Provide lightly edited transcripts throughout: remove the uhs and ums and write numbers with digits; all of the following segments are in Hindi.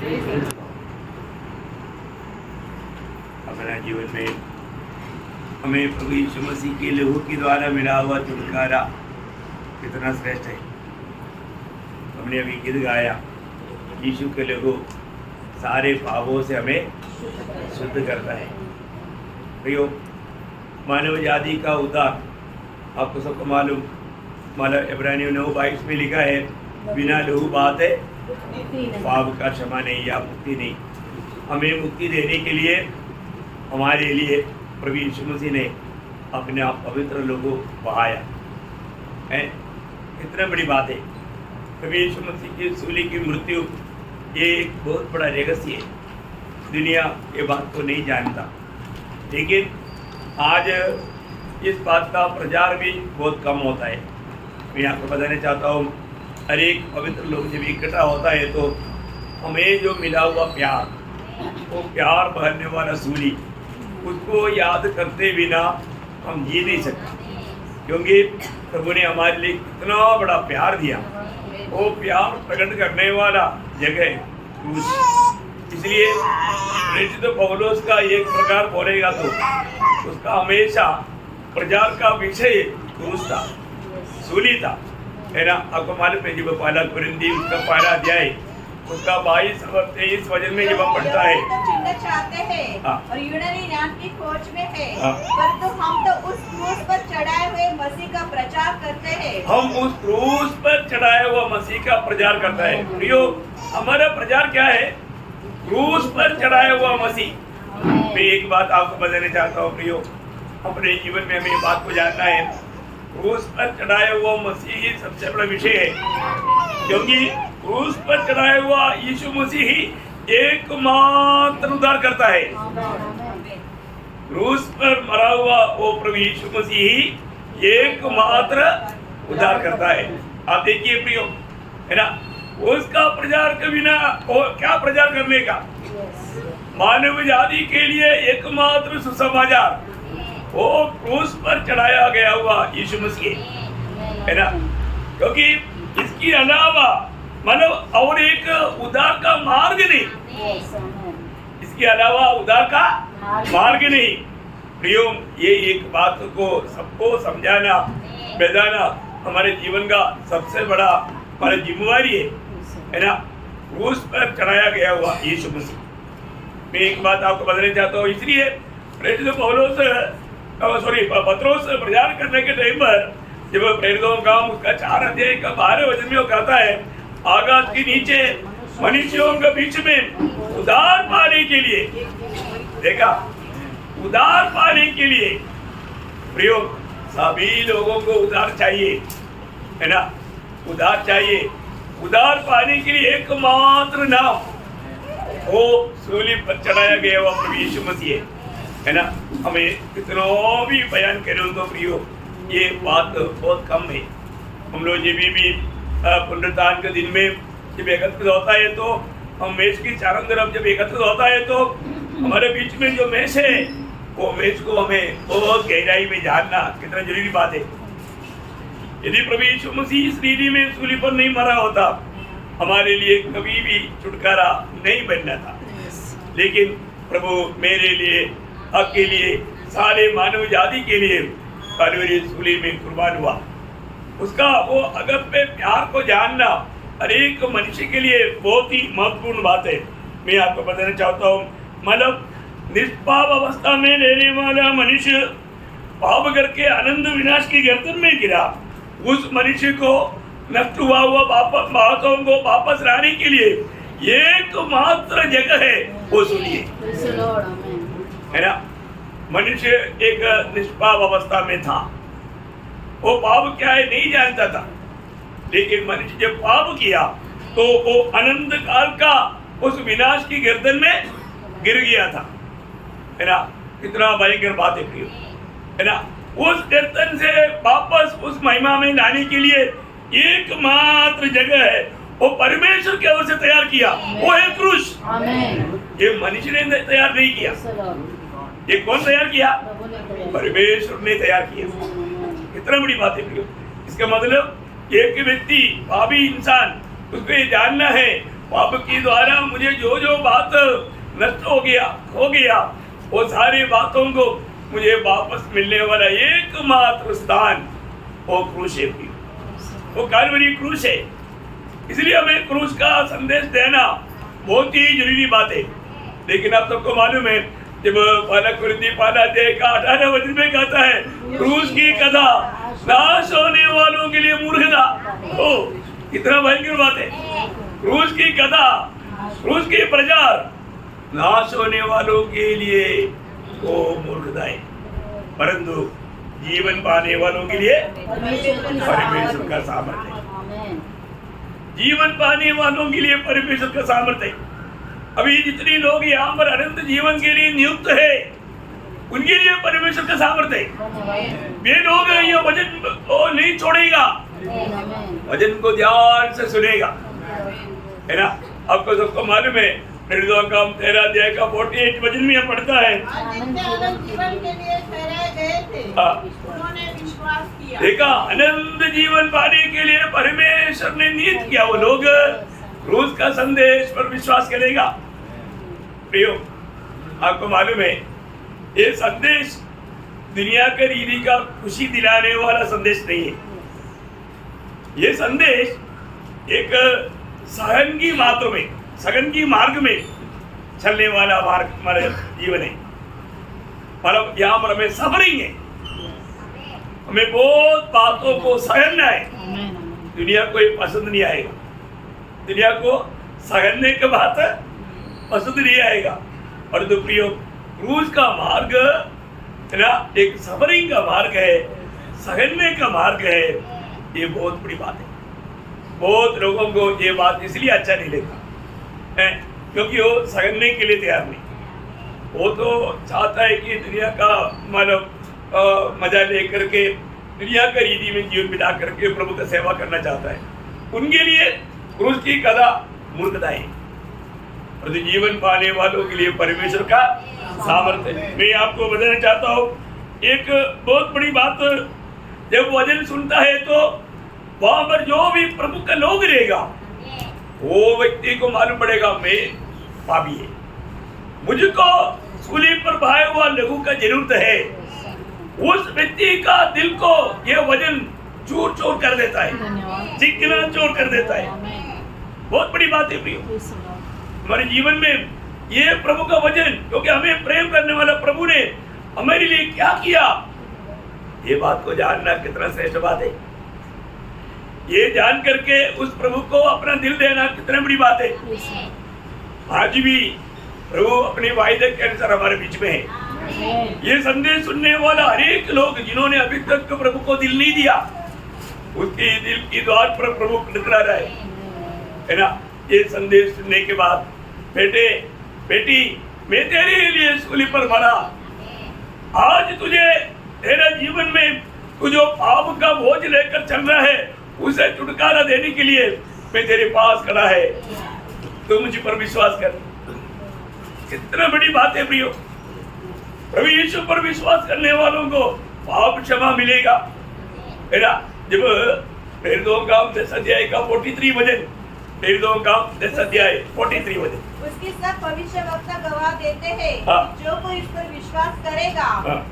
अपना जीवन में हमें प्रभु यीशु मसीह के लहू के द्वारा मिला हुआ छुटकारा कितना श्रेष्ठ है। हमने अभी गीत गाया, यीशु के लहू सारे पापों से हमें शुद्ध करता है। प्रियो, मानव जाति का उद्धार आपको सबको मालूम, मतलब इब्रानियों 9:22 में लिखा है, बिना लहू बात है पाप का क्षमा नहीं या मुक्ति नहीं। हमें मुक्ति देने के लिए हमारे लिए प्रभु यीशु मसीह ने अपने आप पवित्र लोगों बहाया है। इतना बड़ी बात है। प्रभु यीशु मसीह की सूली की मृत्यु ये एक बहुत बड़ा रहस्य है। दुनिया ये बात को नहीं जानता, लेकिन आज इस बात का प्रचार भी बहुत कम होता है। मैं आपको बताना चाहता हूँ, हर एक पवित्र लोग जब इकट्ठा होता है तो हमें जो मिला हुआ प्यार, वो प्यार भरने वाला सूली, उसको याद करते बिना हम जी नहीं सकते, क्योंकि प्रभु ने हमारे लिए इतना बड़ा प्यार दिया। वो प्यार प्रकट करने वाला जगह क्रूस। इसलिए प्रेरित पौलुस का एक प्रकार बोलेगा तो उसका हमेशा प्रचार का विषय क्रूस था, सूली था, है ना। आपको मालूम है, जब पहला कुरिन्थी उसका पहला अध्याय उसका 22 और 23 वचन में जब हम पढ़ता है, चिन्ह चाहते हैं और यूनानी ज्ञान की खोज में है, परंतु हम तो उस क्रूस पर चढ़ाए हुए मसीह का प्रचार करते हैं। हम उस क्रूस पर चढ़ाया हुआ मसीह का प्रचार करता है। प्रियो, हमारा प्रचार क्या है? क्रूस पर चढ़ाया हुआ मसीह। मैं एक बात आपको बताना चाहता हूँ प्रियो, अपने जीवन में हमें बात को जानना है। क्रूस पर चढ़ाया हुआ मसीह ही सबसे बड़ा विषय है, क्योंकि क्रूस पर चढ़ाया हुआ यीशु मसीह ही एकमात्र उद्धार करता है। क्रूस पर मरा हुआ वो प्रभु यीशु मसीह ही एकमात्र उद्धार करता है। आप देखिए प्रियो, है ना, उसका प्रचार के बिना क्या प्रचार करने का? मानव जाति के लिए एकमात्र सुसमाचार वो क्रूस पर चढ़ाया गया हुआ यीशु मसीह, है ना। क्योंकि इसके अलावा मतलब और एक उद्धार का मार्ग नहीं, इसके अलावा उद्धार का मार्ग नहीं। प्रियो, ये एक बात को सबको समझाना बताना हमारे जीवन का सबसे बड़ा हमारी जिम्मेवारी है ना। क्रूस पर चढ़ाया गया हुआ यीशु मसीह। मैं एक बात आपको बताना चाहता हूँ, इसलिए प्रेरित पौलुस पत्रोस प्रचार करने के टाइम पर जब प्रेरितों का उसका 4 अध्याय का 12 वचन में वो कहता है, आकाश के नीचे मनुष्यों के बीच में उद्धार पाने के लिए, देखा, उद्धार पाने के लिए प्रियो सभी लोगों को उद्धार चाहिए, है ना, उद्धार चाहिए। उद्धार पाने के लिए एकमात्र नाम वो सूली पर चढ़ाया गया हुआ प्रभु यीशु मसीह है ना। हमें कितना भी बयान करें तो प्रियो ये बात बहुत कम है। हम लोग जब भी पुनरुत्थान के दिन में जब एकत्रित होता है तो हम मेज की चारों तरफ जब एकत्रित होता है तो हमारे बीच में जो मेज है वो मेज को हमें बहुत गहराई में जानना कितना जरूरी बात है। यदि प्रभु यीशु मसीह इस रीति में सूली पर नहीं मरा होता, हमारे लिए कभी भी छुटकारा नहीं बनना था। लेकिन प्रभु मेरे लिए, आपके लिए, सारे मानव जाति के लिए कलवरी सूली में कुर्बान हुआ। उसका वो अगप्य प्यार को जानना हर एक मनुष्य के लिए बहुत ही महत्वपूर्ण बात है। मैं आपको बताना चाहता हूँ, मतलब निष्पाप अवस्था में रहने वाला मनुष्य पाप करके आनंद विनाश की गर्दन में गिरा, उस मनुष्य को नष्ट हुआ बातों को वापस लाने के लिए एकमात्र जगह है वो सूली है ना। मनुष्य एक निष्पाप अवस्था में था, वो पाप क्या है नहीं जानता था, लेकिन मनुष्य जब पाप किया तो वो अनंत काल का उस विनाश की गर्दन में गिर गया था, है ना। कितना भयंकर बात है प्रियो, है ना। उस गर्दन से वापस उस महिमा में लाने के लिए एकमात्र जगह है वो परमेश्वर की ओर से तैयार किया, वो है क्रूस। ये मनुष्य ने तैयार नहीं किया, ये कौन तैयार किया? परमेश्वर ने तैयार किया। कितना बड़ी बात है प्रियो। इसका मतलब एक व्यक्ति, पापी इंसान, उसको ये जानना है पाप की द्वारा मुझे जो जो बात नष्ट हो गया वो सारी बातों को मुझे वापस मिलने वाला एकमात्र स्थान वो क्रूस है, वो कैलवरी क्रूस है। इसलिए हमें क्रूस का संदेश देना बहुत ही जरूरी बात है। लेकिन आप सबको मालूम है, जब पहला कुरिन्थी 5:18 वचन में कहता है क्रूस की कथा नाश होने वालों के लिए मूर्खता, ओ कितना भयंकर बात है। क्रूस की कथा, क्रूस की प्रचार नाश होने वालों के लिए वो मूर्खता है, परंतु जीवन पाने वालों के लिए परमेश्वर का सामर्थ्य है। जीवन पाने वालों के लिए परमेश्वर का सामर्थ्य है। अभी जितने लोग यहाँ पर अनंत जीवन के लिए नियुक्त है, उनके लिए परमेश्वर का सामर्थ्य है। वे लोग ये वचन को नहीं छोड़ेगा, वचन को ध्यान से सुनेगा, है ना। आपको सबको मालूम है, निर्गमन 13 अध्याय का 48 वचन में पढ़ता है, जीवन के लिए ठहराए गए थे, उन्होंने विश्वास किया। देखा, अनंत जीवन पाने के लिए परमेश्वर ने नियत किया, वो लोग क्रूस का संदेश पर विश्वास करेगा। प्रियो, आपको मालूम है, ये संदेश दुनिया के रीति का खुशी दिलाने वाला संदेश नहीं है। ये संदेश एक सहन की मार्ग में चलने वाला मार्ग हमारे जीवन है। मतलब यहाँ पर हमें सफरिंग है, हमें बहुत बातों को सहना है। दुनिया को ये पसंद नहीं आएगा, दुनिया को सहने के बात पसंद नहीं आएगा। और तो प्रियो, क्रूस का मार्ग है ना, एक सफरिंग का मार्ग है, सहने का मार्ग है। ये बहुत बड़ी बात है। बहुत लोगों को ये बात इसलिए अच्छा नहीं लगता है क्योंकि वो सहने के लिए तैयार नहीं। वो तो चाहता है कि दुनिया का मतलब मजा लेकर के दुनिया का रीति में जीवन बिता करके प्रभु का सेवा करना चाहता है। उनके लिए क्रूस की कथा मूर्खता है, और जीवन पाने वालों के लिए परमेश्वर का सामर्थ्य है। मैं आपको बताना चाहता हूँ एक बहुत बड़ी बात, जब वचन सुनता है तो वहां पर जो भी प्रभु का लोग रहेगा, वो व्यक्ति को मालूम पड़ेगा मैं पापी है, मुझको सूली पर बहाया हुआ लहू का जरूरत है। उस व्यक्ति का दिल को यह वचन चूर चूर कर देता है, चिकना चूर कर देता है। बहुत बड़ी बात है प्रियो, हमारे जीवन में ये प्रभु का वचन, क्योंकि हमें प्रेम करने वाला प्रभु ने हमारे लिए क्या किया, ये बात को जानना कितना श्रेष्ठ बात है। ये जान करके उस प्रभु को अपना दिल देना कितना बड़ी बात है। आज भी प्रभु अपने वायदे के अनुसार हमारे बीच में है। ये संदेश सुनने वाला हरेक लोग जिन्होंने अभी तक प्रभु को दिल नहीं दिया, उसके दिल की द्वार पर प्रभु निकला रहा है ना। ये संदेश सुनने के बाद, बेटे बेटी मैं तेरे लिए सूली पर मरा, आज तुझे तेरा जीवन में तू जो पाप का बोझ लेकर चल रहा है उसे छुटकारा देने के लिए मैं तेरे पास खड़ा है, तो मुझ पर विश्वास कर। कितना बड़ी बात है प्रियो, प्रभु यीशु पर विश्वास करने वालों को पाप क्षमा मिलेगा, है ना। जब प्रेरितों का 10 अध्याय का 43 वचन, प्रेरितों का 10 अध्याय 43 वचन, उसके सब भविष्यवक्ता गवाह देते हैं, जो कोई इस पर विश्वास करेगा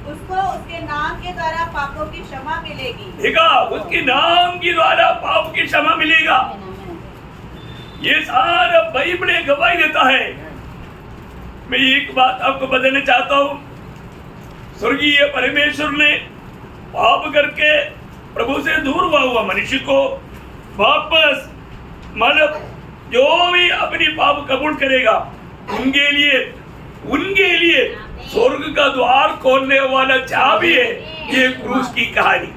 उसको उसके नाम के द्वारा पापों की क्षमा मिलेगी। देखा, उसके नाम के द्वारा पाप की क्षमा मिलेगा। ये सारा बाइबल गवाही देता है। मैं एक बात आपको बताना चाहता हूँ, स्वर्गीय परमेश्वर ने पाप करके प्रभु से दूर हुआ मनुष्य को वापस, मतलब जो भी अपनी पाप कबूल करेगा उनके लिए स्वर्ग का द्वार खोलने वाला चाबी है ये क्रूस की कहानी।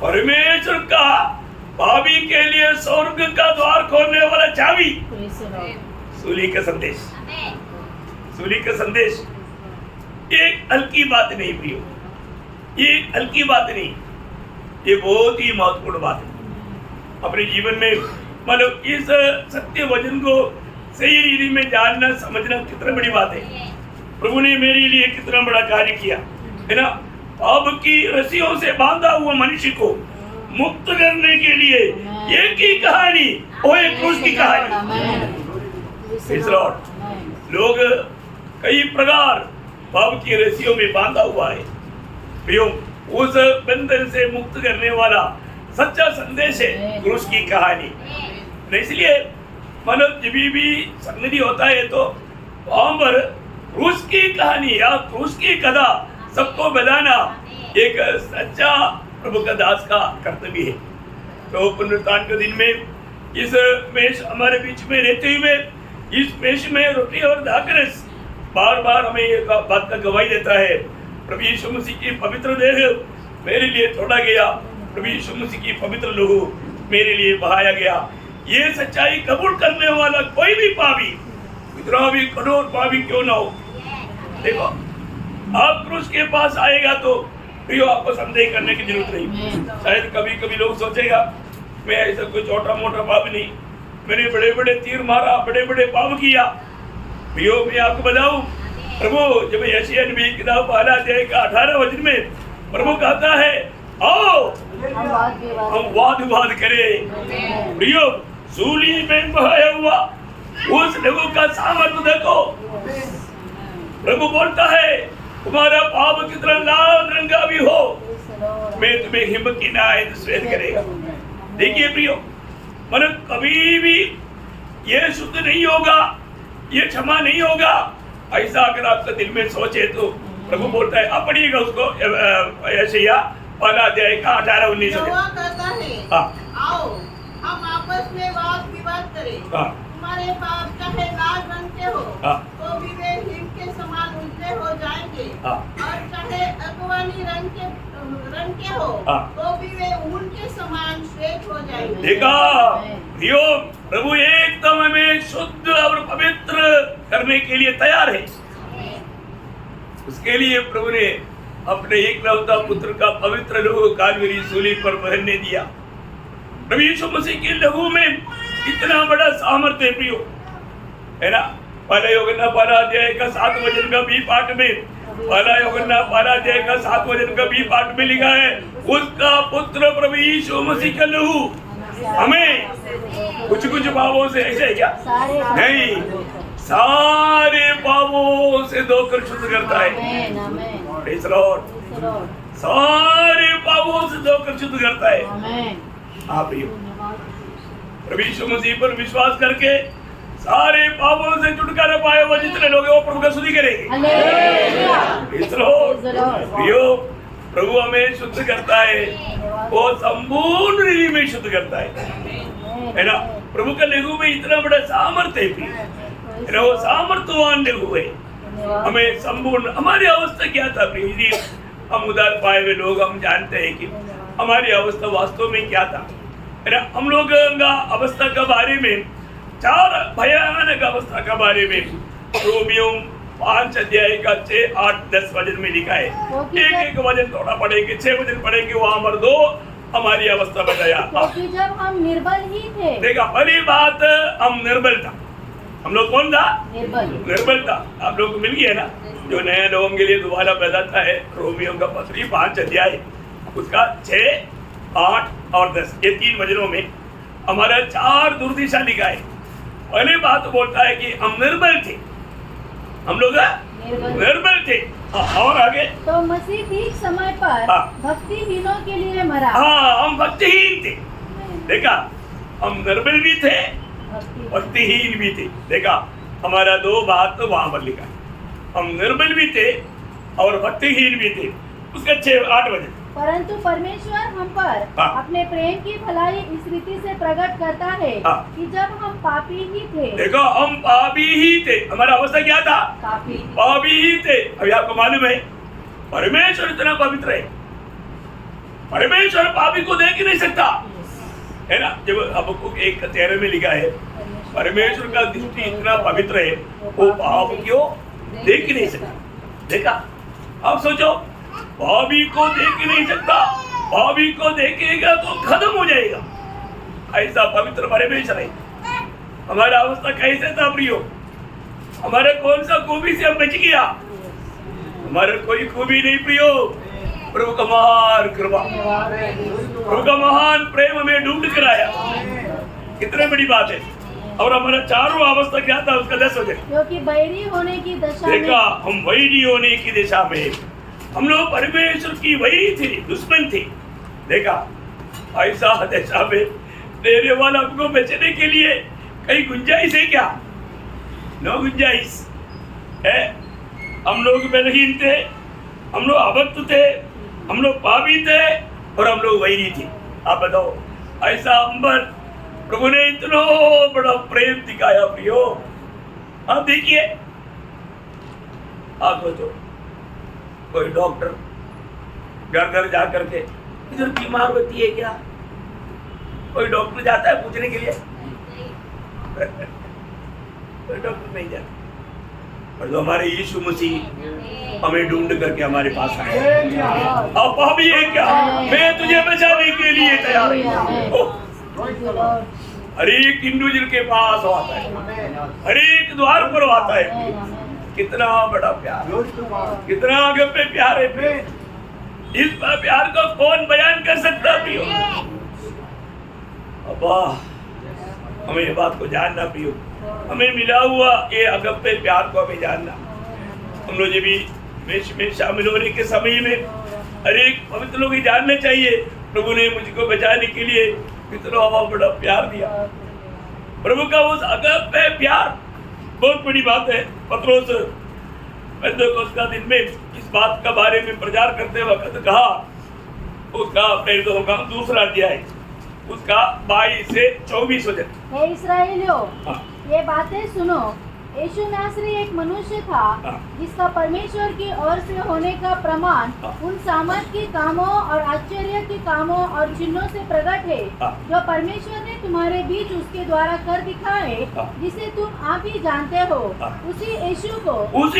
परमेश्वर का पापी के लिए स्वर्ग का द्वार खोलने वाला चाबी, सूली का संदेश। सूली का संदेश एक हल्की बात नहीं प्रियो, ये हल्की बात नहीं, ये बहुत ही महत्वपूर्ण बात है। अपने जीवन में मतलब इस सत्य वचन को सही रीति में जानना समझना कितना बड़ी बात है। प्रभु ने मेरे लिए कितना बड़ा कार्य किया, है ना। पाप की रस्सियों से बांधा हुआ मनुष्य को मुक्त करने के लिए एक ही कहानी, वो एक क्रूस की कहानी। Praise the Lord। लोग कई प्रकार पाप की रस्सियों में बांधा हुआ है प्रियो, उस बंधन से मुक्त करने वाला सच्चा संदेश है क्रूस की कहानी। इसलिए मतलब जब भी संगति होता है तो वहां पर क्रूस की कहानी या क्रूस की कथा सबको बताना एक सच्चा प्रभु का दास का कर्तव्य है। तो पुनरुत्थान के दिन में इस मेष हमारे बीच में रहते हुए इस मेष में रोटी और दाखरस बार बार हमें ये बात का गवाही देता है। प्रभु यीशु मसीह की पवित्र देह मेरे लिए तोड़ा गया, प्रभु यीशु मसीह की पवित्र लहू मेरे लिए बहाया गया। ये सच्चाई कबूल करने वाला कोई भी पापी, इतना भी कठोर पापी क्यों ना हो, देखो आप क्रूस के पास आएगा तो प्रियो आपको संदेह करने की जरूरत नहीं। शायद कभी कभी लोग सोचेगा मैं ऐसा कोई छोटा मोटा पाप नहीं, मैंने बड़े बड़े तीर मारा, बड़े बड़े पाप किया। प्रियो मैं आपको बताऊं, प्रभु जब यशायाह नबी की किताब 12 अध्याय का 18 वचन में प्रभु कहता है आओ हम वाद विवाद करें। प्रियो सूली में बहाया हुआ उस लहू का सामर्थ्य देखो। प्रभु बोलता है तुम्हारा पाप कितना लाल रंग का भी हो, मैं तुम्हें हिम्मत की नाय श्वेत करेगा। देखिए प्रियो, मतलब कभी भी ये शुद्ध नहीं होगा, ये क्षमा नहीं होगा, ऐसा अगर आपका दिल में सोचे तो प्रभु बोलता है, आप पढ़िएगा उसको यशायाह 12 अध्याय का 18-19 कहता है आओ हम आपस में वाद विवाद करें। तुम्हारे पाप चाहे लाल रंग के हो तो भी वे हिम के समान उजले हो जाएंगे, और चाहे अगवानी रंग के हो तो भी वे ऊन के समान श्वेत हो जाएंगे। देखा प्रियो, प्रभु एकदम हमें शुद्ध और पवित्र करने के लिए तैयार है। उसके लिए प्रभु ने अपने एकलौता पुत्र का पवित्र लहू कालवरी सूली पर बहने दिया। प्रभु यीशु मसीह के लहू में इतना बड़ा सामर्थ्य प्रियो है ना। पहला यूहन्ना 12 अध्याय का 7 वचन का बी पाठ में, पहला यूहन्ना 12 अध्याय का 7 वचन का बी पाठ में लिखा है उसका पुत्र प्रभु यीशु मसीह का लहू हमें कुछ कुछ पापों से, ऐसे है क्या नहीं, सारे पापों से धोकर शुद्ध करता है। प्रेज़ लॉर्ड, सारे पापों से धोकर शुद्ध करता है। आप प्रभु यीशु मसीह पर विश्वास करके सारे पापों से छुटकारा पाए हुए जितने लोग हैं वो प्रभु का स्तुति करेंगे। प्रभु हमें शुद्ध करता है, वो संपूर्ण रीति में शुद्ध करता है ना। प्रभु का लहू में इतना बड़ा सामर्थ्य है ना, वो सामर्थ्यवान लहू है। हमें संपूर्ण, हमारी अवस्था क्या था प्रिय, हम उधार पाए हुए लोग हम जानते हैं कि हमारी अवस्था वास्तव में क्या था है ना। हम लोग का अवस्था के बारे में 4 भयानक अवस्था के बारे में रोमियो 5 अध्याय का 6, 8, 10 वचन में लिखा है। एक वचन थोड़ा पढ़ेंगे, 6 वचन पढ़ेंगे, वहां पर 2 हमारी अवस्था बताया। क्योंकि जब हम निर्बल ही थे, देखा पहली बात हम निर्बल था। हम लोग कौन था? निर्बल था। आप लोग को मिल गया ना, जो नए लोगों के लिए दोबारा बताता है रोमियो का पत्री 5 अध्याय उसका 6, 8 और 10 ये 3 वचनों में हमारा 4 दुर्दिशा लिखा है। पहली बात बोलता है कि हम निर्बल थे, हम लोग निर्बल थे। और आगे तो मसीह ठीक समय पर भक्तिहीनों के लिए मरा। हम भक्तिहीन थे। देखा, हम निर्बल भी थे, भक्तिहीन भी थे। देखा, हमारा 2 बात तो वहां पर लिखा है, हम निर्बल भी थे और भक्तिहीन भी थे। उसका 6, 8 वचन। परंतु परमेश्वर हम पर अपने प्रेम की भलाई इस रीति से प्रकट करता है कि जब हम पापी ही थे। देखो, हम पापी ही थे, हमारा अवस्था क्या था? पापी ही थे। अभी आपको मालूम है परमेश्वर इतना पवित्र है, परमेश्वर पापी को देख ही नहीं सकता है ना। जब आपको 1:13 में लिखा है परमेश्वर का दृष्टि इतना पवित्र है, वो पाप क्यों देख ही नहीं सकता। देखा, आप सोचो, पापी को देख ही नहीं सकता, पापी को देखेगा तो खत्म हो जाएगा, ऐसा पवित्र परमेश्वर है। हमारा अवस्था कैसे था प्रियो? हमारे कौन सा खूबी से हम बच गया? हमारे कोई खूबी नहीं प्रियो, प्रभु का महान कृपा, प्रभु का महान प्रेम हमें ढूंढ कर आया। कितने बड़ी बात है। और हमारा चारों अवस्था क्या था उसका 10 हो जाए, क्योंकि बैरी होने की दशा में, देखा हम वैरी होने की दिशा में, हम लोग परमेश्वर की वैरी थे, दुश्मन थे। देखा ऐसा दशा में तेरे वाला हमको बचने के लिए कहीं गुंजाइश है क्या? नो गुंजाइश है। हम लोग बलहीन थे, हम लोग अभक्त थे, हम लोग पापी थे और हम लोग वैरी थे। आप बताओ, ऐसा अंबर प्रभु ने इतना बड़ा प्रेम दिखाया। प्रियो आप देखिए, आप सोचो कोई डॉक्टर घर घर जा करके इधर बीमार होती है क्या, कोई डॉक्टर जाता है पूछने के लिए? कोई डॉक्टर नहीं जाता। और जो हमारे यीशु मसीह हमें ढूंढ करके हमारे पास आए, अब पापी है क्या, मैं तुझे बचाने के लिए तैयार हूँ। हर एक इंडिविजुअल के पास आता है, हर एक द्वार पर आता है। कितना बड़ा प्यार, कितना अगप्पे प्यार है। इस प्यार को कौन बयान कर सकता प्रियो? अब्बा हमें ये बात को जानना प्रियो, हमें मिला हुआ ये अगप्पे प्यार को हमें जानना। हम लोग भी में शामिल होने के समय में हर एक पवित्र लोग जानना चाहिए प्रभु ने मुझको बचाने के लिए कितना बड़ा प्यार दिया। प्रभु का उस अगप्पे प्यार बहुत बड़ी बात है। पत्रोस पेंतेकोस्त का दिन में इस बात का बारे में प्रचार करते वक्त कहा, उसका प्रेरितों का 2 अध्याय उसका 22 से 24 वचन। हे इस्राएलियों, हाँ। ये बातें सुनो। यीशु नासरी एक मनुष्य था जिसका परमेश्वर की ओर से होने का प्रमाण उन सामर्थ के कामों और आश्चर्य के कामों और चिन्हों से प्रकट है जो परमेश्वर ने तुम्हारे बीच उसके द्वारा कर दिखाए, जिसे तुम आप ही जानते हो। उसी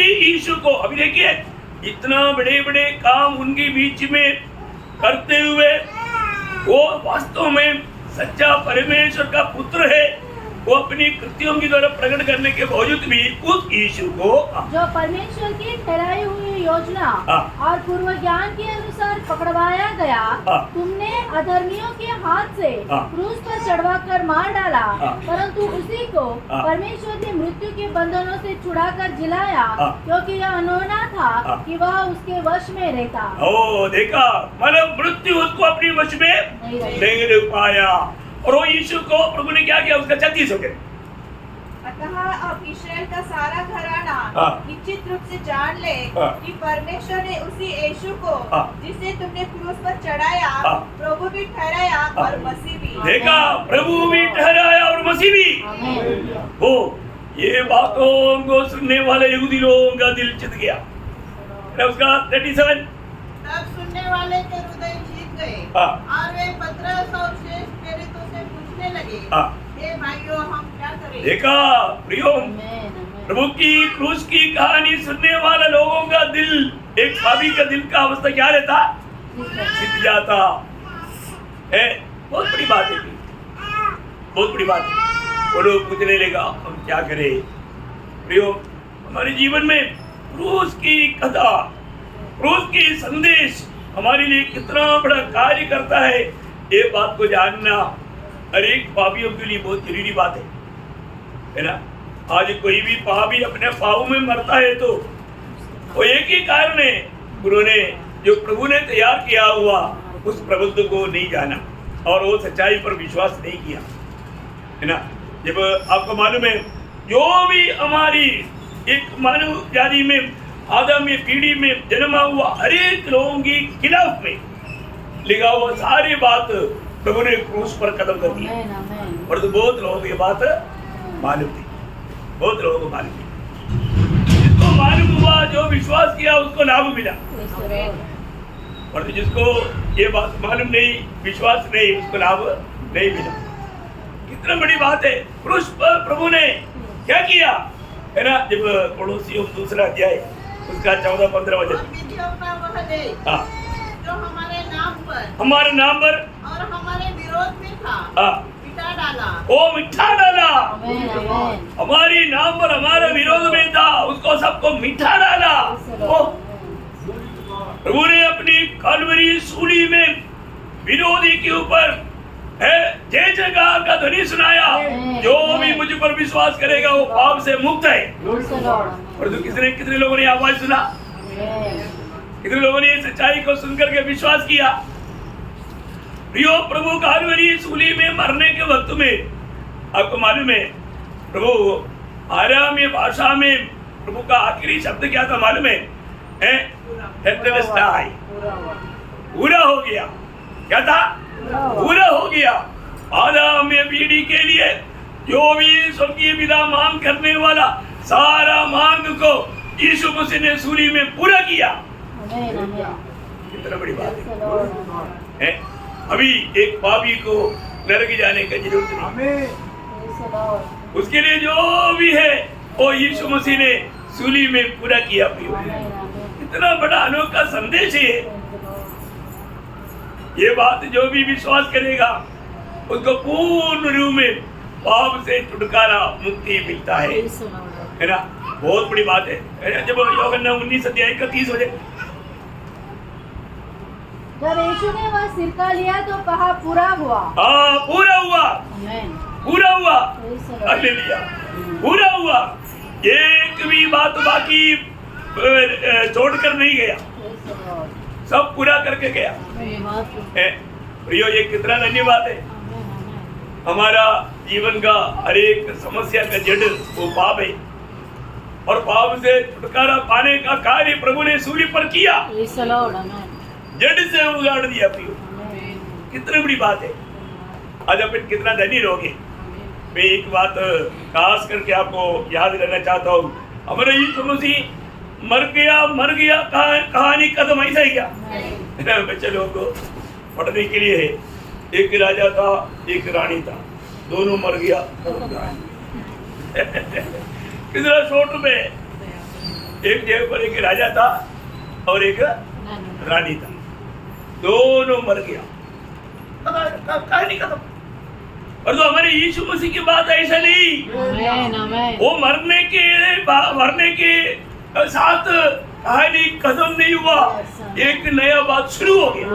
यीशु को अभी देखिए, इतना बड़े बड़े काम उनके बीच में करते हुए वो वास्तव में सच्चा परमेश्वर का पुत्र है। वो अपनी कृतियों की द्वारा प्रकट करने के बावजूद भी उस यीशु को जो परमेश्वर की ठहराई हुई योजना और पूर्व ज्ञान के अनुसार पकड़वाया गया, तुमने अधर्मियों के हाथ से क्रूस पर चढ़वा कर मार डाला, परंतु उसी को परमेश्वर ने मृत्यु के बंधनों से छुड़ाकर जिलाया, क्योंकि यह अनहोना था कि वह उसके वश में रहता। ओ देखा, मतलब मृत्यु उसको अपने वश में नहीं रह पाया। और वो यीशु को प्रभु ने क्या किया, उसका 36 हो गया। अतः अब इस्राएल का सारा घराना निश्चित रूप से जान ले कि परमेश्वर ने उसी यीशु को जिसे तुमने क्रूस पर चढ़ाया प्रभु भी ठहराया और मसीह भी। देखा, प्रभु भी ठहराया और मसीह भी। वो ये बातों को सुनने वाले यहूदी लोगों का दिल चित गया। उसका 37 तब सुनने वाले के हृदय जीत गए और वे पतरस और शेष प्रेरितों से पूछने लगे, हे भाइयों, हम क्या करें? देखा प्रियो, प्रभु की क्रूस की कहानी सुनने वाले लोगों का दिल, एक पापी का दिल का अवस्था क्या रहता, जीत जाता है। बहुत बड़ी बात है, बहुत बड़ी बात है। वो लोग पूछने लगा, हम क्या करें? प्रियो, हमारे जीवन में क्रूस की कथा, क्रूस की संदेश हमारे लिए कितना बड़ा कार्य करता है, ये बात को जानना हर एक पापियों के लिए बहुत जरूरी बात है ना। आज कोई भी पापी अपने पापों में मरता है तो वो एक ही कारण है, उन्होंने जो प्रभु ने तैयार किया हुआ उस प्रबंध को नहीं जाना और वो सच्चाई पर विश्वास नहीं किया, है ना। जब आपको मालूम है, जो भी हमारी एक मानव जाति में आदमी पीढ़ी में जन्मा हुआ हर एक लोगों की खिलाफ में लिखा हुआ सारी बात प्रभु ने क्रूस पर कदम कर दिया। और तो बहुत लोगों को ये बात मालूम थी, बहुत लोगों को मालूम थी। जिसको मालूम हुआ, जो विश्वास किया, उसको लाभ मिला। और तो जिसको ये बात मालूम नहीं, विश्वास नहीं, उसको लाभ नहीं मिला। कितना बड़ी बात है। क्रूस पर प्रभु ने क्या किया, है ना। जब पड़ोसियों 2 अध्याय उसका 14-15 वचन, जो हमारे नाम पर और हमारे विरोध में था, मिटा डाला। वो मिठा डाला। हमारी नाम पर हमारे विरोध में था, उसको सबको मिठा डाला। प्रभु ने अपनी कलवरी सूली में विरोधी के ऊपर जय जयकार का ध्वनि सुनाया। जो भी मुझ पर विश्वास करेगा वो पाप से मुक्त है। और तो कितने लोगों ने आवाज सुना, कितने लोगों ने सच्चाई को सुनकर के विश्वास किया। प्रियो, प्रभु कलवरी सूली में मरने के वक्त में आपको मालूम है प्रभु आरामी भाषा में प्रभु का आखिरी शब्द क्या था मालूम है? पूरा हो गया। क्या था? पूरा हो गया। आदम में पीढ़ी के लिए जो भी स्वर्गीय पिता मांग करने वाला सारा मांग को यीशु मसीह ने सूली में पूरा किया। कितना बड़ी बात है। अभी एक पापी को नरक जाने की जरूरत नहीं। उसके लिए जो भी है वो यीशु मसीह ने सूली में पूरा किया। इतना बड़ा अनोखा संदेश है ये बात। जो भी विश्वास करेगा उसको पूर्ण रूप में पाप से छुटकारा मुक्ति मिलता है ना। बहुत बड़ी बात है। जब यूहन्ना 19 अध्याय का 30 हो जाए, जब यीशु ने वह सिरका लिया तो कहा पूरा हुआ। पूरा हुआ, पूरा हुआ, हालेलुया, पूरा हुआ। एक भी बात बाकी छोड़कर नहीं गया, सब पूरा करके गया। प्रियो, ये कितना धन्यवाद है। हमारा जीवन का हर एक समस्या का जड़ वो पाप है और पाप से छुटकारा पाने का कार्य प्रभु ने सूली पर किया, जड़ से उगाड़ दिया। प्रियो, कितनी बड़ी बात है। आज अपन कितना धनी रहोगे। मैं एक बात खास करके आपको याद रहना चाहता हूँ। हमारा यीशु मसीह मर गया कहानी खत्म ऐसा ही क्या? बच्चे लोगों को पढ़ने के लिए है। एक राजा था, एक रानी था, दोनों मर गया। कितना शॉर्ट में एक जगह पर एक राजा था और एक रानी था, दोनों मर गया, कहानी खत्म। और तो हमारे यीशु मसीह की बात ऐसा नहीं। वो मरने के साथ कहानी खत्म नहीं हुआ, एक नया बात शुरू हो गया।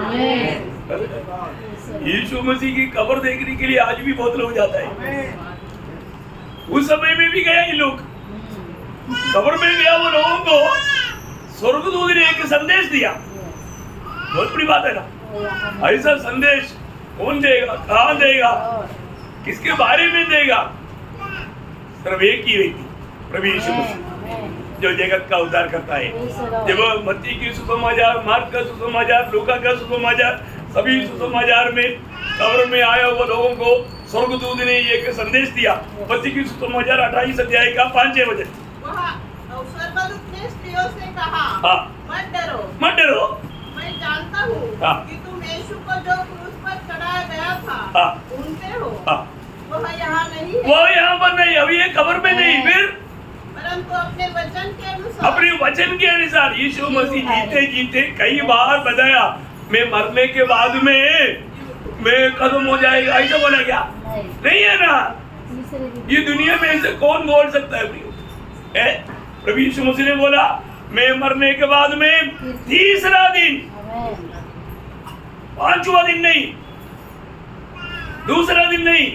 यीशु मसीह की कब्र देखने के लिए आज भी बहुत लोग जाता है। उस समय में भी गया ये लोग, कब्र में गया वो लोगों को स्वर्गदूत ने एक संदेश दिया। बहुत बड़ी बात है ना। ऐसा संदेश कौन देगा, कहाँ देगा, किसके बारे में देगा? सिर्फ एक ही व्यक्ति, प्रभु यीशु मसीह, जो जगत का उद्धार करता है। जब मत्ती की सुसमाचार, मार्क का सुसमाचार, लूका का सुसमाचार, सभी सुसमाचार में कब्र में आया हुआ लोगों को स्वर्गदूत ने एक संदेश दिया। मत्ती की सुसमाचार 28 अध्याय का 5-6 वचन। स्वर्गदूत ने स्त्रियों से कहा, मत डरो, मत डरो, मैं जानता हूँ कि तुम यीशु को जो क्रूस पर चढ़ाया गया था ढूंढते हो। वह यहाँ नहीं है, वो यहाँ पर नहीं, अभी ये कब्र में नहीं, फिर परंतु अपने वचन के अनुसार, अपने वचन के अनुसार। यीशु मसीह जीते जीते कई बार बताया, मैं मरने के बाद में मैं खत्म हो जाएगा, ऐसा बोला क्या? नहीं है ना। ये दुनिया में ऐसे कौन बोल सकता है? प्रभु यीशु मसीह ने बोला, मैं मरने के बाद में तीसरा दिन, 5वां दिन नहीं, दूसरा दिन नहीं,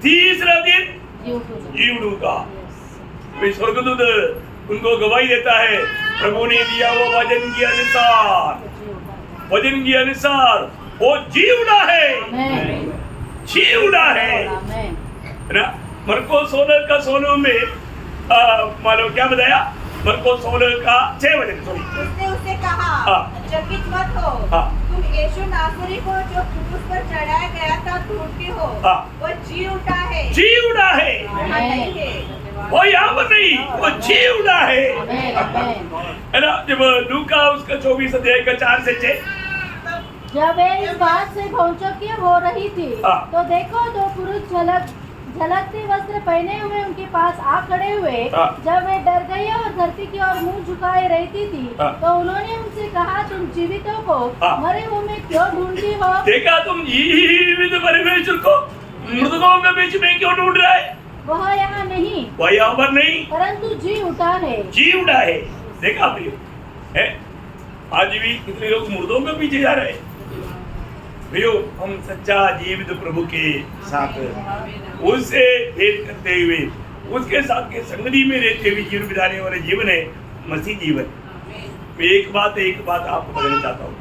तीसरा दिन जी उठूंगा। स्वर्गदूत उनको गवाही देता है, प्रभु ने दिया वो वचन के अनुसार, वचन के अनुसार वो जी उठा है, जी उठा है ना। मरको 16 का 16 में मानो क्या बताया? मरको 16 का 6 वचन। उसने उसे कहा, चकित मत हो, तुम यीशु नासरी को जो क्रूस पर चढ़ाया गया था ढूंढते हो, वो जी उठा है, जी उठा है, वो यहाँ पर नहीं, वो जी उठा है ना। जब लूका उसका 24 अध्याय का 4 से 6, जब वे इस बात से भौचक्की हो रही थी तो देखो दो पुरुष झलकते वस्त्र पहने हुए उनके पास आ खड़े हुए। जब वे डर गई और धरती की ओर मुंह झुकाए रहती थी तो उन्होंने उनसे कहा, तुम जीवितों को मरे हुए में क्यों ढूंढती हो? देखा, तुम जीवित परमेश्वर को मृतकों के बीच में क्यों ढूंढ रहा है? वह यहाँ नहीं, वह यहाँ पर नहीं, परंतु जी उठा है, जी उठा है। देखा प्रियो, आज भी कितने लोग मुर्दों के पीछे जा रहे हैं। भैया हम सच्चा जीवित प्रभु के साथ उससे भेद करते हुए उसके साथ के संगति में रहते हुए जीवन बिताने वाले जीवन है मसीह जीवन। मैं एक बात आपको बताना चाहता हूँ।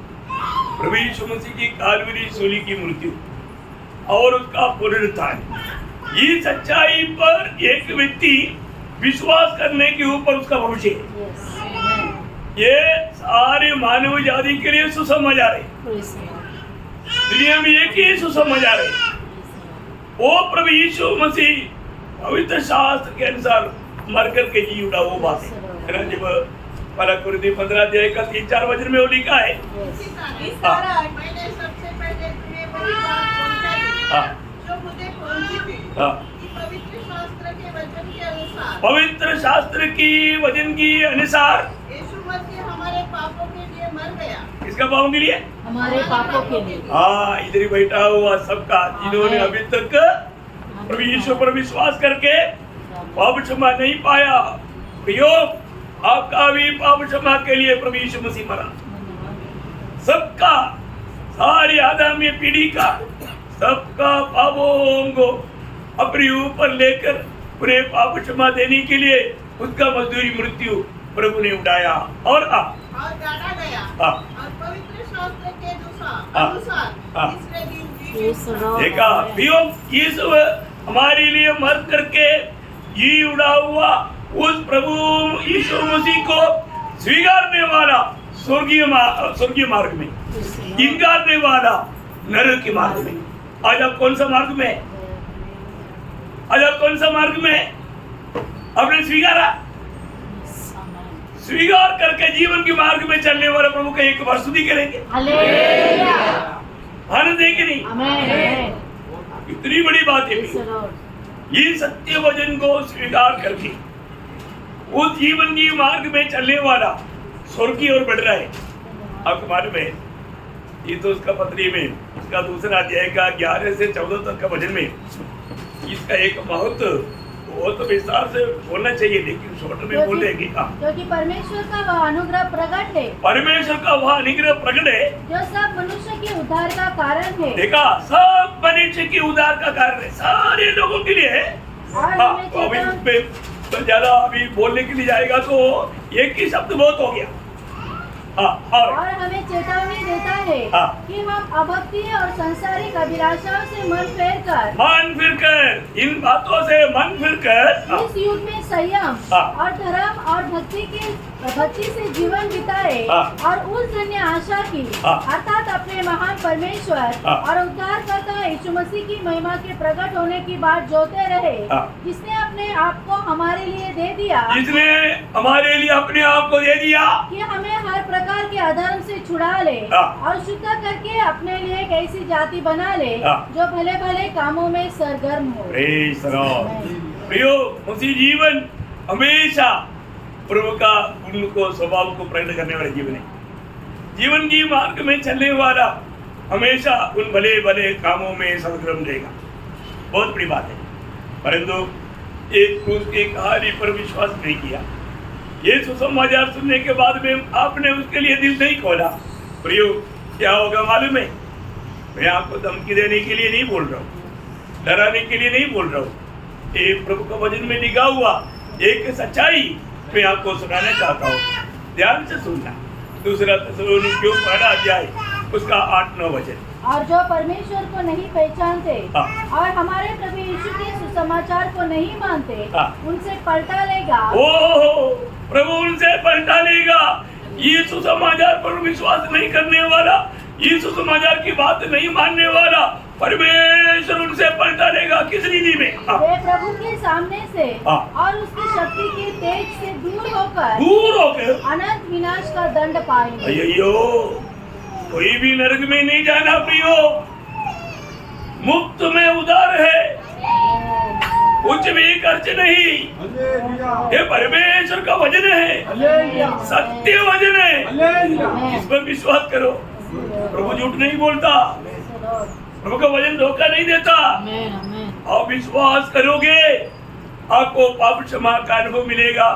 प्रभु यीशु मसीह की कालवरी सूली की मृत्यु और उसका पुनरुत्थान, ये सच्चाई पर एक व्यक्ति विश्वास करने के ऊपर उसका भविष्य है। ये सारे मानव जाति के लिए सुसमाचार है। दुनिया में एक ही सुसमाचार है, वो प्रभु यीशु मसीह पवित्र शास्त्र के अनुसार मर करके जी उठा। वो बात है ना, जब पहला कुरिन्थी 15 अध्याय का 3-4 वचन में वो लिखा है। मैंने सबसे पहले तुम्हें वही बात पहुंचा दी जो मुझे पहुंची थी कि पवित्र शास्त्र के वचन के अनुसार, पवित्र शास्त्र की वचन के अनुसार यीशु मसीह हमारे पापों के लिए मर गया। किसका पापों के लिए? हमारे पापों के लिए। हाँ, इधर ही बैठा हुआ सबका, जिन्होंने अभी तक प्रभु यीशु पर विश्वास करके पाप क्षमा नहीं पाया, प्रयोग आपका भी पाप क्षमा के लिए प्रभु यीशु मसीह मरा। सबका, सारी आदमी पीढ़ी का सबका पापों को अपने ऊपर लेकर उन्हें पाप क्षमा देने के लिए उसका मजदूरी मृत्यु प्रभु ने उठाया और गाड़ा गया और पवित्र शास्त्र के अनुसार तीसरे दिन जी देखा यीशु हमारे लिए मर करके जी उड़ा हुआ उस प्रभु यीशु मसीह को स्वीकारने वाला स्वर्गीय मार्ग में, इंकारने वाला नरक के मार्ग में। आज आप कौन सा मार्ग में? आज आप कौन सा मार्ग में आपने स्वीकारा? स्वीकार करके जीवन के मार्ग में चलने वाले प्रभु का एक बार स्तुति करेंगे। आनंद है कि नहीं? इतनी बड़ी बात है। ये सत्य वचन को स्वीकार करके उस जीवन की मार्ग में चलने वाला स्वर्ग की ओर बढ़ रहा है। आपको मालूम है, ये तो उसका पत्री में उसका दूसरा अध्याय का 11 से 14 तक का वचन में इसका एक महत्व वो तो विस्तार से बोलना चाहिए, लेकिन शॉर्ट में बोल देंगे। क्योंकि परमेश्वर का वह अनुग्रह प्रकट है, परमेश्वर का वह अनुग्रह प्रकट है जो सब मनुष्य के उद्धार का कारण है। देखा, सब मनुष्य के उद्धार का कारण है, सारे लोगों के लिए है। अभी तो ज्यादा अभी बोलने के लिए जाएगा तो एक ही शब्द बहुत हो गया। और हमें चेतावनी देता है कि हम अभक्ति और सांसारिक अभिलाषाओं से मन फिरकर इन बातों से मन फिरकर इस युग में संयम और धर्म और भक्ति से जीवन बिताए और उस धन्य आशा की अर्थात अपने महान परमेश्वर और उद्धारकर्ता यीशु मसीह की महिमा के प्रकट होने की बात जोते रहे, जिसने अपने आप को हमारे लिए दे दिया, जिसने हमारे लिए अपने आप को दे दिया कि हमें हर प्रकार के अधर्म से छुड़ा ले और शुद्ध करके अपने लिए एक ऐसी जाति बना ले जो भले भले कामों में सरगर्म हो। प्रियो, मसीह जीवन हमेशा प्रभु का गुण को, स्वभाव को प्रकट करने वाला जीवन है। जीवन की मार्ग में चलने वाला हमेशा उन भले भले कामों में सरगर्म रहेगा। बहुत बड़ी बात है। परंतु एक क्रूस की कहानी पर विश्वास नहीं किया, ये सुसमाचार सुनने के बाद में आपने उसके लिए दिल नहीं खोला, प्रियो क्या होगा मालूम है? मैं आपको धमकी देने के लिए नहीं बोल रहा हूँ, डराने के लिए नहीं बोल रहा हूँ। एक प्रभु का वचन में लिखा हुआ एक सच्चाई मैं आपको सुनाना चाहता हूँ, ध्यान से सुनना। दूसरा थिस्सलुनीकियों पहला अध्याय उसका 8-9 वचन। और जो परमेश्वर को नहीं पहचानते और हमारे प्रभु यीशु के सुसमाचार को नहीं मानते, उनसे पलटा लेगा। ओह, प्रभु उनसे पलटा लेगा। ये सुसमाचार पर विश्वास नहीं करने वाला, ये सुसमाचार की बात नहीं मानने वाला, परमेश्वर उनसे पलटा लेगा। किस रीति में? वे प्रभु के सामने से और उसकी शक्ति के तेज से दूर होकर अनंत विनाश का दंड पाएंगे। अय्यो, कोई भी नरक में नहीं जाना प्रियो, मुफ्त में उदार है, कुछ भी खर्च नहीं। ये परमेश्वर का वचन है, सत्य वचन है, इस पर विश्वास करो। प्रभु झूठ नहीं बोलता, प्रभु का वचन धोखा नहीं देता। आप विश्वास करोगे आपको पाप क्षमा का अनुभव मिलेगा।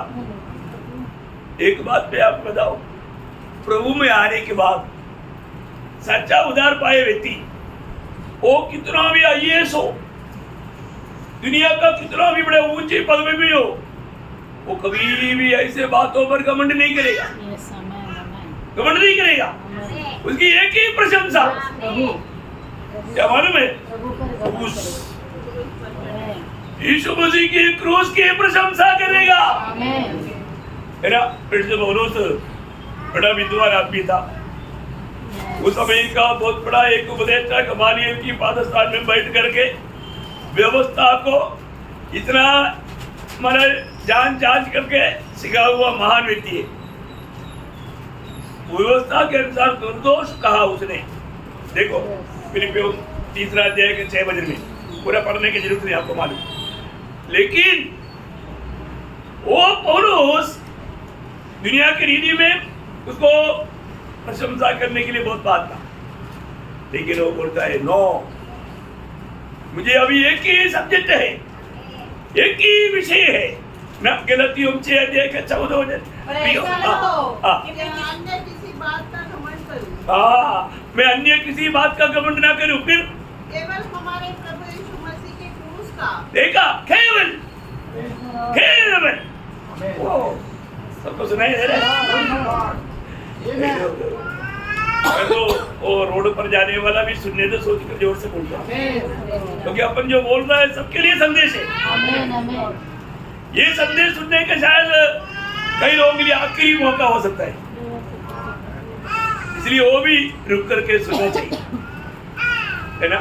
एक बात पे आप बताओ, प्रभु में आने के बाद सच्चा उद्धार पाए व्यक्ति वो कितना भी आईएएस हो, दुनिया का कितना भी बड़े ऊंचे पद में भी हो, वो कभी भी ऐसे बातों पर घमंड नहीं करेगा। घमंड नहीं करेगा। उसकी एक ही प्रशंसा, क्या मालूम है? यीशु मसीह की क्रूस की प्रशंसा करेगा, है ना? फिर से पौलुस बड़ा विद्वान आदमी था। उस समय का बहुत बड़ा एक उपदेष्टा गमालियल की पादस्थान में बैठ करके व्यवस्था को इतना माने जांच करके सिखा हुआ महान व्यक्ति है। व्यवस्था के अनुसार निर्दोष कहा उसने। देखो फिलिपियों 3 अध्याय के 6 वचन में, पूरा पढ़ने की जरूरत नहीं, आपको मालूम। लेकिन वो पौलुस दुनिया की रीति में उसको प्रशंसा करने के लिए बहुत बात था, लेकिन वो बोलता है नो, मुझे अभी एक ही सब्जेक्ट है, एक ही विषय है ना। गलतियों 6 अध्याय के 14 वचन। मैं अन्य किसी बात का घमंड ना करूं, फिर केवल हमारे प्रभु यीशु मसीह के क्रूस का। देखा, केवल सबको सुनाई दे रहा है? तो वो रोड पर जाने वाला भी सुनने तो सोच कर जोर से बोलता है, क्योंकि अपन जो बोल रहा है सबके लिए संदेश है। ये संदेश सुनने का शायद कई लोगों के लिए आखिरी मौका हो सकता है, इसलिए वो भी रुक करके सुनना चाहिए, है ना?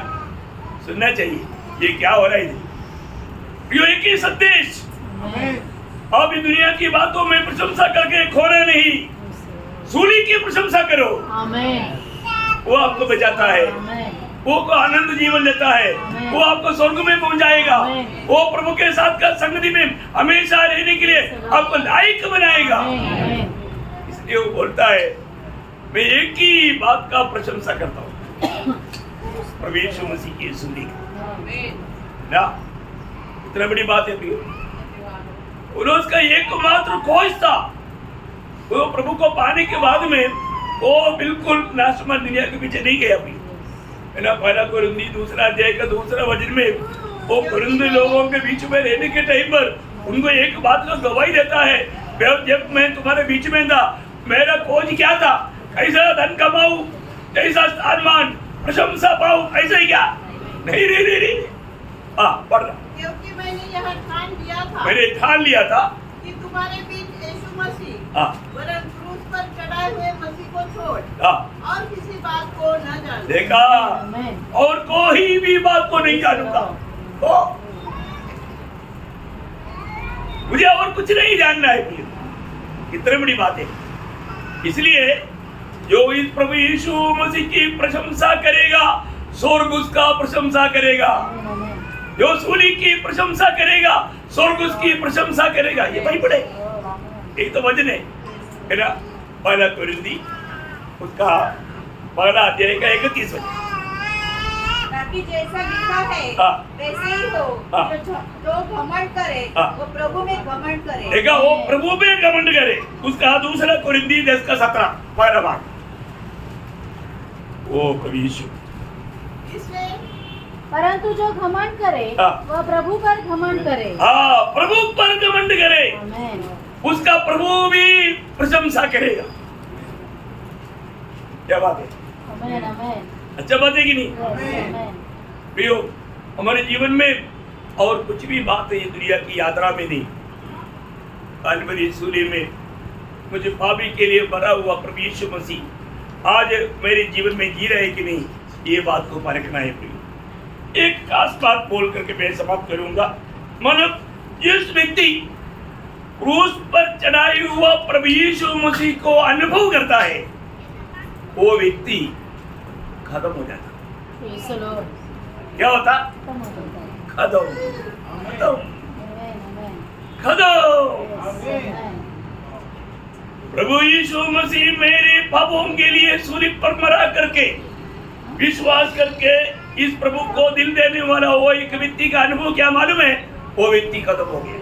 सुनना चाहिए ये क्या हो रहा है। ये एक ही संदेश, अब इस दुनिया की बातों में प्रशंसा करके खोना नहीं, सूली की प्रशंसा करो। वो आपको बचाता है, वो को आनंद जीवन देता है, वो आपको स्वर्ग में पहुंचाएगा, वो प्रभु के साथ का संगति में हमेशा रहने के लिए आपको लायक बनाएगा। इसलिए वो बोलता है मैं एक ही बात का प्रशंसा करता हूँ, प्रभु यीशु मसीह की सूली ना। इतना बड़ी बात है प्रियो, उसका एकमात्र खोज था। वो प्रभु को पाने के बाद में वो बिल्कुल नाशमान दुनिया के पीछे नहीं गया भी, है ना। 1 कोरिन्थी 2 अध्याय का 2 वचन में वो कुरिन्थ लोगों के बीच में रहने के टाइम पर उनको एक बात का गवाही देता है, जब मैं तुम्हारे बीच में था मेरा खोज क्या था? कैसा धन कमाऊं, कैसा स्थान प्रशंसा पाऊं, ऐसा ही क्या? नहीं। पढ़ रहा, क्योंकि मैंने ठान लिया था कि तुम्हारे बीच यीशु मसीह वरन क्रूस पर चढ़ाए हुए मसीह को छोड़ और किसी बात को न जान। देखा, और कोई भी बात को नहीं जानूंगा, मुझे और कुछ नहीं जानना है। कितनी बड़ी बात है। इसलिए जो इस प्रभु यीशु मसीह की प्रशंसा करेगा स्वर्ग उसका प्रशंसा करेगा, जो सूली की प्रशंसा करेगा स्वर्ग उसकी प्रशंसा करेगा। ये भाई बड़े एक तो वचन है ना, 1 कोरिन्थी उसका 1 अध्याय का 31 वचन। ताकि जैसा लिखा है वैसे ही हो, जो घमंड करे वो प्रभु में घमंड करे। देखा, वो प्रभु में घमंड करे। उसका 2 कोरिन्थी 10 का 17 पहला भाग। वो प्रभु यीशु परंतु जो घमंड करे वह प्रभु पर घमंड करे। प्रभु पर घमंड करे, उसका प्रभु भी प्रशंसा करेगा। क्या बात है? आमेन, आमेन। अच्छा बात है कि नहीं प्रियो? हमारे जीवन में और कुछ भी बात है ये दुनिया की यात्रा में नहीं, काल्वरी सूली में मुझे पापी के लिए भरा हुआ प्रभु यीशु मसीह आज मेरे जीवन में जी रहे कि नहीं, ये बात को परखना है प्रियो। एक खास बात बोल करके मैं समाप्त करूंगा। मतलब जिस व्यक्ति क्रूस पर चढ़ाई हुआ प्रभु यीशु मसीह को अनुभव करता है वो व्यक्ति खत्म हो जाता। क्या होता? खत्म। प्रभु यीशु मसीह मेरे पापों के लिए सूली पर मरा करके विश्वास करके इस प्रभु को दिल देने वाला वो एक व्यक्ति का अनुभव क्या मालूम है? वो व्यक्ति खत्म हो गया।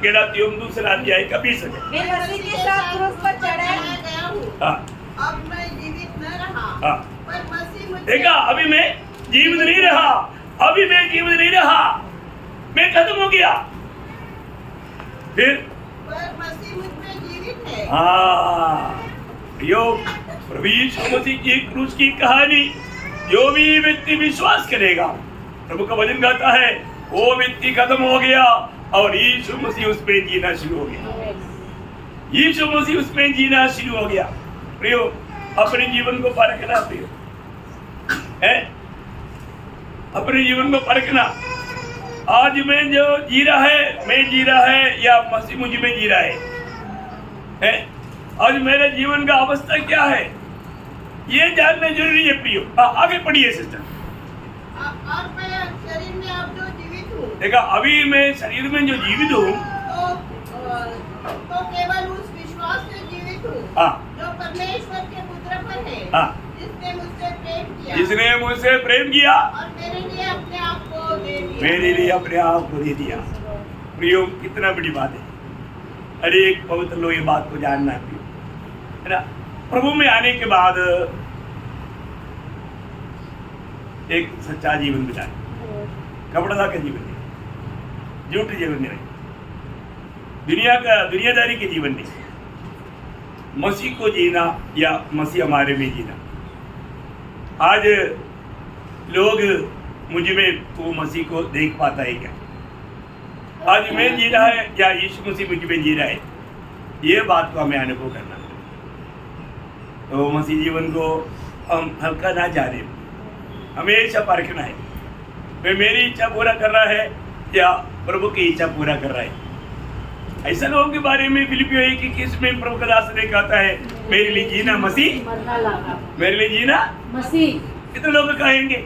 गलातियों 2 अध्याय का 20 मैं मसीह के साथ क्रूस पर चढ़ाया गया हूँ, हाँ अब मैं जीवित न रहा, हाँ पर मसीह मुझ देखा, अभी मैं जीवित नहीं रहा, अभी मैं जीवित नहीं रहा, मैं खत्म हो गया। फिर पर मसीह मुझ में जीवित है। हाँ योग प्रभु यीशु मसीह की क्रूस की कहानी, जो भी व्यक्ति विश्वास करेगा, प्रभु का वचन कहता है वो व्यक्ति खत्म हो गया और यीशु मसीह उसमें जीना शुरू हो गया। यीशु मसीह उसमें जीना शुरू हो गया। प्रियो, अपने जीवन को परखना प्रियो, है अपने जीवन को परखना। आज मैं जो जी रहा है, मैं जी रहा है या मसीह मुझ में जी रहा है? आज मेरे जीवन का अवस्था क्या है, ये जानना जरूरी है प्रियो। आगे पढ़िए सिस्टर। और मैं शरीर में अब जो जीवित हूँ, देखा, अभी मैं शरीर में जो जीवित हूँ तो केवल उस विश्वास से जीवित हूँ जो परमेश्वर के पुत्र पर है, जिसने मुझसे प्रेम किया, जिसने मुझसे प्रेम किया और मेरे लिए अपने आप को दे दिया, मेरे लिए अपने आप को दे दिया। प्रियो, कितना बड़ी बात है। अरे एक पवित्र लोग ये बात को जानना है प्रियो, है ना। प्रभु में आने के बाद एक सच्चा जीवन बिताए, कपड़ा का जीवन नहीं, झूठ जीवन नहीं, दुनियादारी के जीवन नहीं, मसीह को जीना या मसीह हमारे में जीना। आज लोग मुझ में वो मसीह को देख पाता है क्या? आज मैं जी रहा है या यीशु मसीह मुझ में जी रहा है, ये बात को हमें अनुभव करना है। तो मसीह जीवन को हम हल्का ना जाने, हमेशा परखना है, वे मेरी इच्छा पूरा कर रहा है या प्रभु की इच्छा पूरा कर रहा है। ऐसा लोगों के बारे में फिलिपियों 1:21 में प्रभु का दास ने कहता है, मेरे लिए जीना मसीह, मेरे लिए जीना मसीह। कितने लोग कहेंगे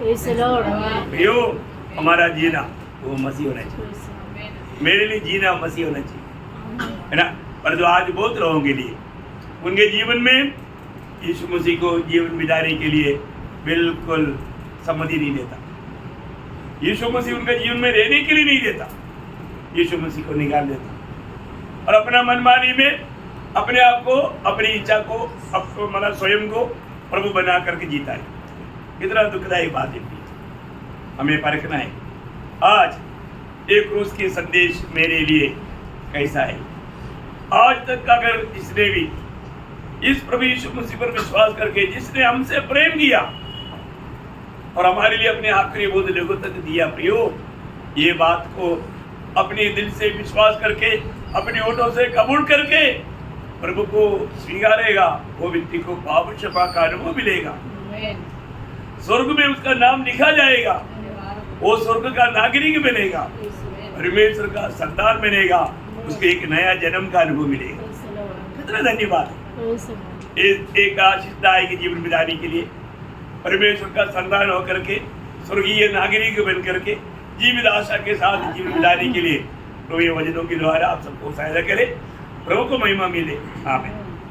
यो हमारा जीना वो मसीह होना चाहिए, मेरे लिए जीना मसीह होना चाहिए, है ना। पर जो आज बहुत लोगों के लिए उनके जीवन में यीशु मसीह को जीवन बिताने के लिए बिल्कुल सम्मति नहीं देता, यीशु मसीह उनके जीवन में रहने के लिए नहीं देता, यीशु मसीह को निकाल देता और अपना मनमानी में अपने आप को, अपनी इच्छा को, मतलब स्वयं को प्रभु बना करके जीता है। कितना दुखदायी बात है, हमें परखना है। आज एक क्रूस के संदेश मेरे लिए कैसा है? आज तक अगर जिसने भी इस प्रभु यीशु मसीह पर विश्वास करके, जिसने हमसे प्रेम किया और हमारे लिए अपने आखिरी बोध लोगों तक दिया, प्रियो, ये बात को अपने दिल से विश्वास करके, अपने होठों से कबूल करके प्रभु को स्वीकारेगा, वो व्यक्ति को पाप क्षमा का अनुभव मिलेगा, स्वर्ग में उसका नाम लिखा जाएगा, वो स्वर्ग का नागरिक बनेगा, परमेश्वर का संतान बनेगा, उसको एक नया जन्म का अनुभव मिलेगा। कितना धन्यवाद है एक आशीषदायक जीवन बिताने के लिए, परमेश्वर का संतान होकर के स्वर्गीय नागरिक बन करके जीवित आशा के साथ जीवन बिताने के लिए प्रभु वचनों के द्वारा आप सबको सहायता करे। प्रभु को महिमा मिले। आमीन।